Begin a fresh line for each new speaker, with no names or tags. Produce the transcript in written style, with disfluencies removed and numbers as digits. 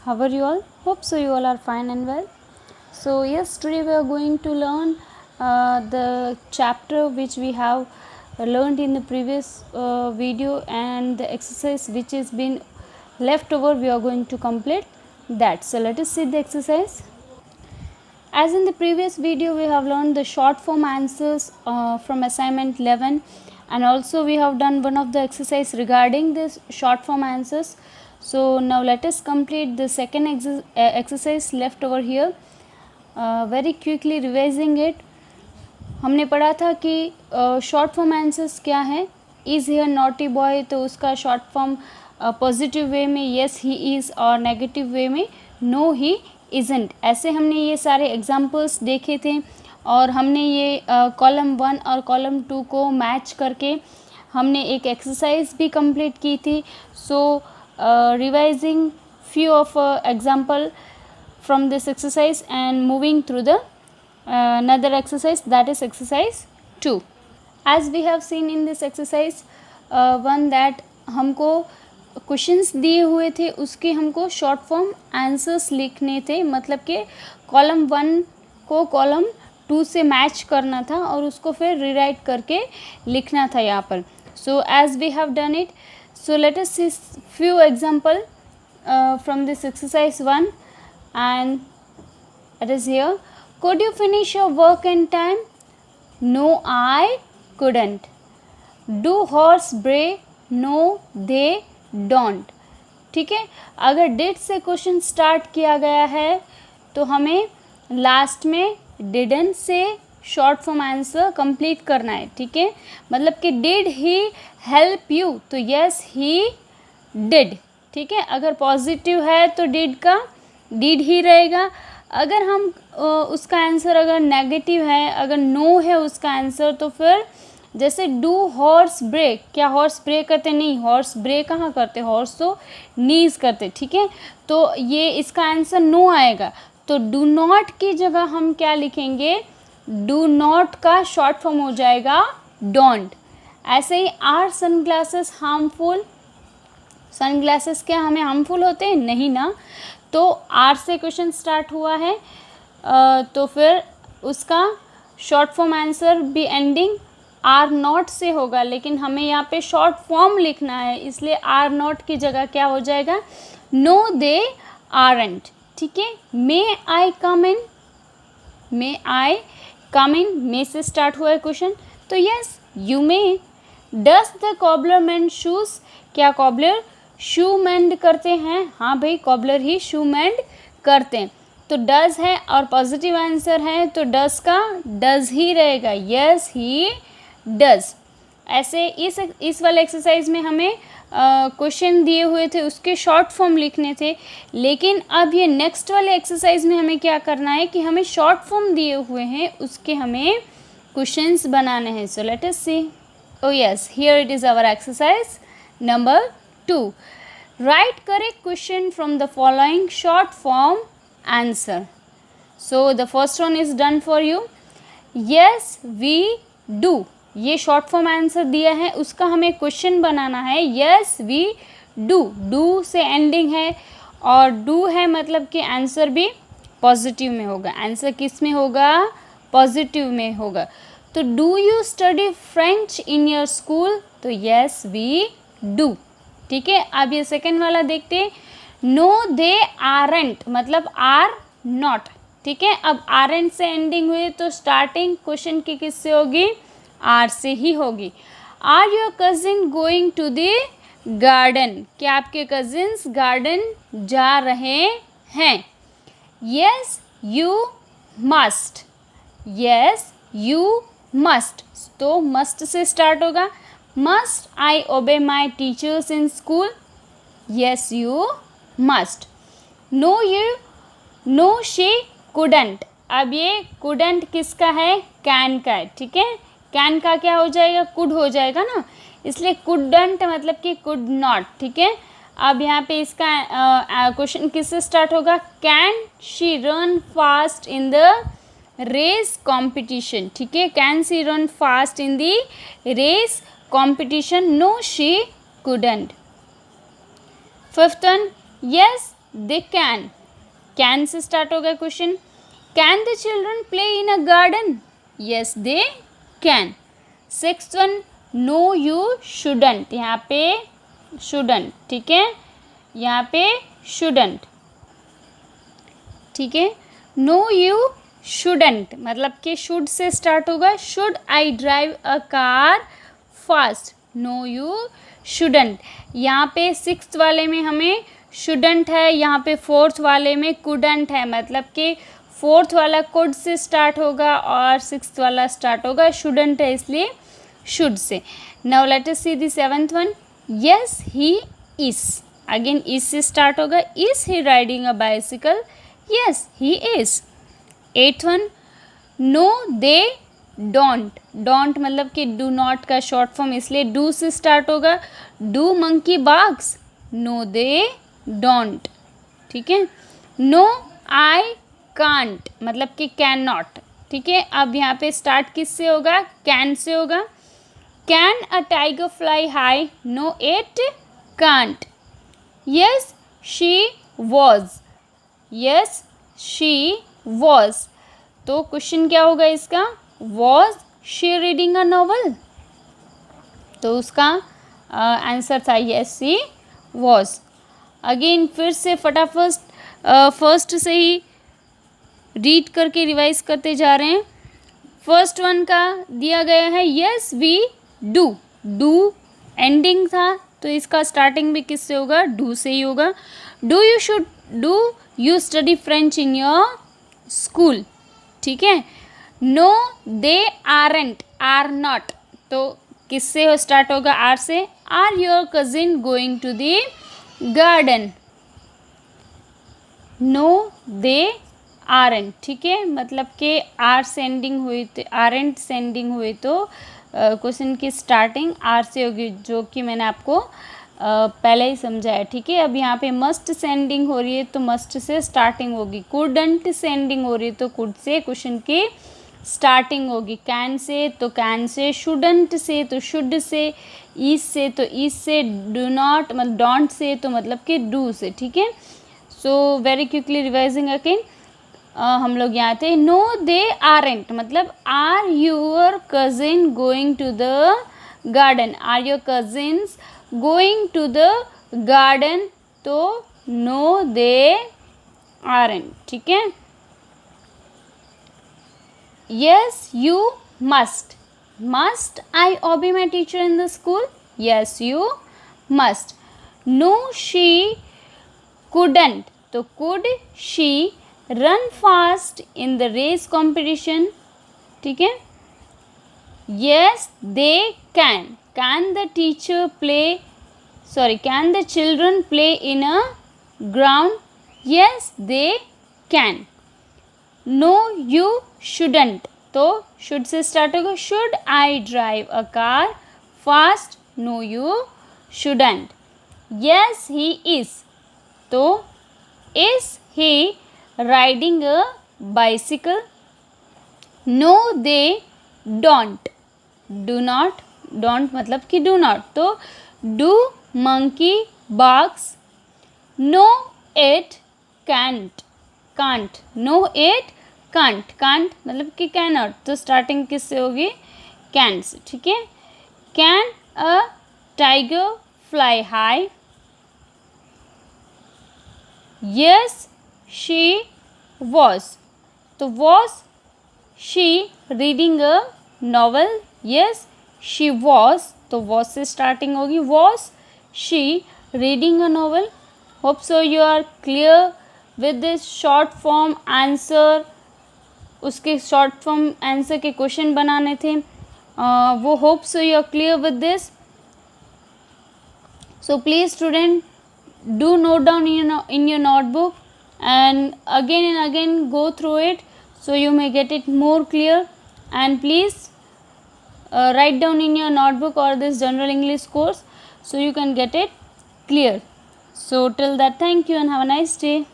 How are you all? Hope so you all are fine and well. So yes, today we are going to learn the chapter which we have learned in the previous video, and the exercise which has been left over we are going to complete that. So let us see the exercise. As in the previous video we have learned the short form answers from assignment 11, and also we have done one of the exercise regarding this short form answers. So now let us complete the second exercise left over here. Very quickly revising it, हमने पढ़ा था कि short form answers क्या है. Is here naughty boy, तो उसका short form positive way में yes he is और नेगेटिव वे में नो ही इज़ंट. ऐसे हमने ये सारे एग्जांपल्स देखे थे और हमने ये कॉलम 1 और कॉलम 2 को मैच करके हमने एक एक्सरसाइज भी कंप्लीट की थी. सो revising few of example from this exercise and moving through the another exercise, that is exercise 2. As we have seen in this exercise one that हमको क्वेश्चंस दिए हुए थे, उसके हमको शॉर्ट फॉर्म आंसर्स लिखने थे. मतलब कि कॉलम 1 को कॉलम 2 से मैच करना था और उसको फिर रीराइट करके लिखना था यहाँ पर. So as we have done it, so let us see few example from this exercise 1, and it is here. Could you finish your work in time? No, I couldn't. Do horse bray? No, they don't. ठीक है, अगर did से question start किया गया है तो हमें last में didn't से शॉर्ट फॉर्म आंसर कंप्लीट करना है. ठीक है, मतलब कि डिड ही हेल्प यू, तो यस ही डिड. ठीक है, अगर पॉजिटिव है तो डिड का डिड ही रहेगा. अगर हम उसका आंसर अगर नेगेटिव है, अगर नो है उसका आंसर, तो फिर जैसे डू हॉर्स ब्रेक, क्या हॉर्स ब्रेक करते? नहीं, हॉर्स ब्रेक कहाँ करते? हॉर्स तो नीज करते. ठीक है, तो ये इसका आंसर नो आएगा. तो डू नॉट की जगह हम क्या लिखेंगे? डू नॉट का शॉर्ट फॉर्म हो जाएगा डोंट. ऐसे ही आर सनग्लासेस हार्मफुल? सनग्लासेस क्या हमें हार्मफुल होते हैं? नहीं ना. तो आर से क्वेश्चन स्टार्ट हुआ है, तो फिर उसका शॉर्ट फॉर्म आंसर भी एंडिंग आर नॉट से होगा, लेकिन हमें यहाँ पे शॉर्ट फॉर्म लिखना है, इसलिए आर नॉट की जगह क्या हो जाएगा? No they aren't. ठीक है, मे आई कम इन? मे आई कम इन, मे से स्टार्ट हुआ है क्वेश्चन, तो yes you may. Does the cobbler mend shoes? क्या कॉबलर शू मेंड करते हैं? हाँ भाई, कॉबलर ही शू मेंड करते हैं. तो डज है और पॉजिटिव आंसर है, तो डज का डज ही रहेगा. Yes he does. ऐसे इस वाले एक्सरसाइज में हमें क्वेश्चन दिए हुए थे, उसके शॉर्ट फॉर्म लिखने थे. लेकिन अब ये नेक्स्ट वाले एक्सरसाइज में हमें क्या करना है कि हमें शॉर्ट फॉर्म दिए हुए हैं, उसके हमें क्वेश्चंस बनाने हैं. So let us see. Oh yes, here it is our exercise number 2. Write correct question from the following short form answer. So the first one is done for you. Yes we do, ये short form answer दिया है, उसका हमें question बनाना है. Yes we do, do से ending है और डू है, मतलब कि आंसर भी पॉजिटिव में होगा. आंसर किस में होगा? पॉजिटिव में होगा. तो do you study French in your school? तो यस वी डू. ठीक है, अब ये सेकेंड वाला देखते हैं. नो दे आरंट, मतलब आर नॉट. ठीक है, अब आरंट से एंडिंग हुई तो स्टार्टिंग क्वेश्चन की किससे होगी? आर से ही होगी. Are your cousin going to the garden? क्या आपके कजिन्स गार्डन जा रहे हैं? Yes you must. Yes you must, तो मस्ट से स्टार्ट होगा. Must I obey my teachers in school? Yes you must. No you no she couldn't. अब ये कुडंट किसका है? कैन का है. ठीक है, कैन का क्या हो जाएगा? कुड हो जाएगा ना, इसलिए कुडंट मतलब कि कुड नॉट. ठीक है, अब यहाँ पे इसका क्वेश्चन किससे स्टार्ट होगा? Can she run fast in the race competition? ठीक है, can she run fast in the race competition? No she couldn't. Fifth one, yes they can, can से स्टार्ट होगा question. Can the children play in a garden, yes they can. 6th one, no you shouldn't, यहाँ पे shouldn't, ठीक है, यहाँ पे shouldn't, ठीक है। नो यू शुडंट मतलब कि शुड से स्टार्ट होगा, should I drive a car fast, no you shouldn't. यहाँ पे 6th वाले में हमें शुडंट है, यहाँ पे 4th वाले में कुडंट है, मतलब कि 4th वाला कुड से स्टार्ट होगा और 6th वाला स्टार्ट होगा शुडंट है, इसलिए शुड से। Now let us see the 7th one, yes he is, again is से स्टार्ट होगा, is he riding a bicycle, yes he is. 8th one, no they don't, don't मतलब कि do not का short form, इसलिए do से start होगा, do monkeys barks, no they don't, ठीक है। नो आई कांट मतलब कि कैन नॉट, ठीक है। अब यहाँ पे स्टार्ट किससे होगा, कैन से होगा। Can a tiger fly high, no it can't. Yes she was, yes she was, तो क्वेश्चन क्या होगा इसका, was she reading a novel, तो उसका आंसर था यस शी वॉज। अगेन फिर से फटाफट फर्स्ट से ही रीड करके रिवाइज करते जा रहे हैं। फर्स्ट वन का दिया गया है yes we do, do ending था तो इसका स्टार्टिंग भी किससे होगा, डू से ही होगा। Do you study French in your school, ठीक है। No they aren't, are not, तो किससे स्टार्ट होगा, आर से। Are your cousin going to the garden, no they aren't, ठीक है, मतलब कि आर सेंडिंग हुई तो आरंट सेंडिंग हुई तो क्वेश्चन की स्टार्टिंग आर से होगी, जो कि मैंने आपको पहले ही समझाया, ठीक है। अब यहाँ पे मस्ट सेंडिंग हो रही है तो मस्ट से स्टार्टिंग होगी, कुडंट सेंडिंग हो रही है तो कुड से क्वेश्चन की स्टार्टिंग होगी, कैन से तो कैन से, शुडंट से तो शुड से, ईज से तो ईज से, डू नॉट मतलब डोंट से तो मतलब कि डू से, ठीक है। So very quickly revising again, हम लोग यहाँ थे, नो दे आरंट मतलब are your cousin going to the garden, are your cousins going to the garden, तो नो दे आरंट, ठीक है। Yes you must, must I obey my teacher in the school, yes you must. No she couldn't, तो could she run fast in the race competition, ठीक है। Yes they can the teacher play can the children play in a ground, yes they can. No you shouldn't, तो should से start होगा, should I drive a car fast, no you shouldn't. Yes he is, तो is he riding a bicycle, no they don't, do not, don't मतलब कि do not, तो do monkeys barks, no it can't, can't, no it can't, can't मतलब कि can not, तो starting किससे होगी, can से, ठीक है। Can a tiger fly high, yes she was, तो was she reading a novel, yes she was, तो वॉज से स्टार्टिंग होगी, was she reading a novel. Hope so you are clear with this short form answer, उसके short form answer के question बनाने थे, वो hope so you are clear with this. So please student do note down in your notebook and again go through it so you may get it more clear, and please write down in your notebook or this general English course so you can get it clear. So till that, thank you and have a nice day.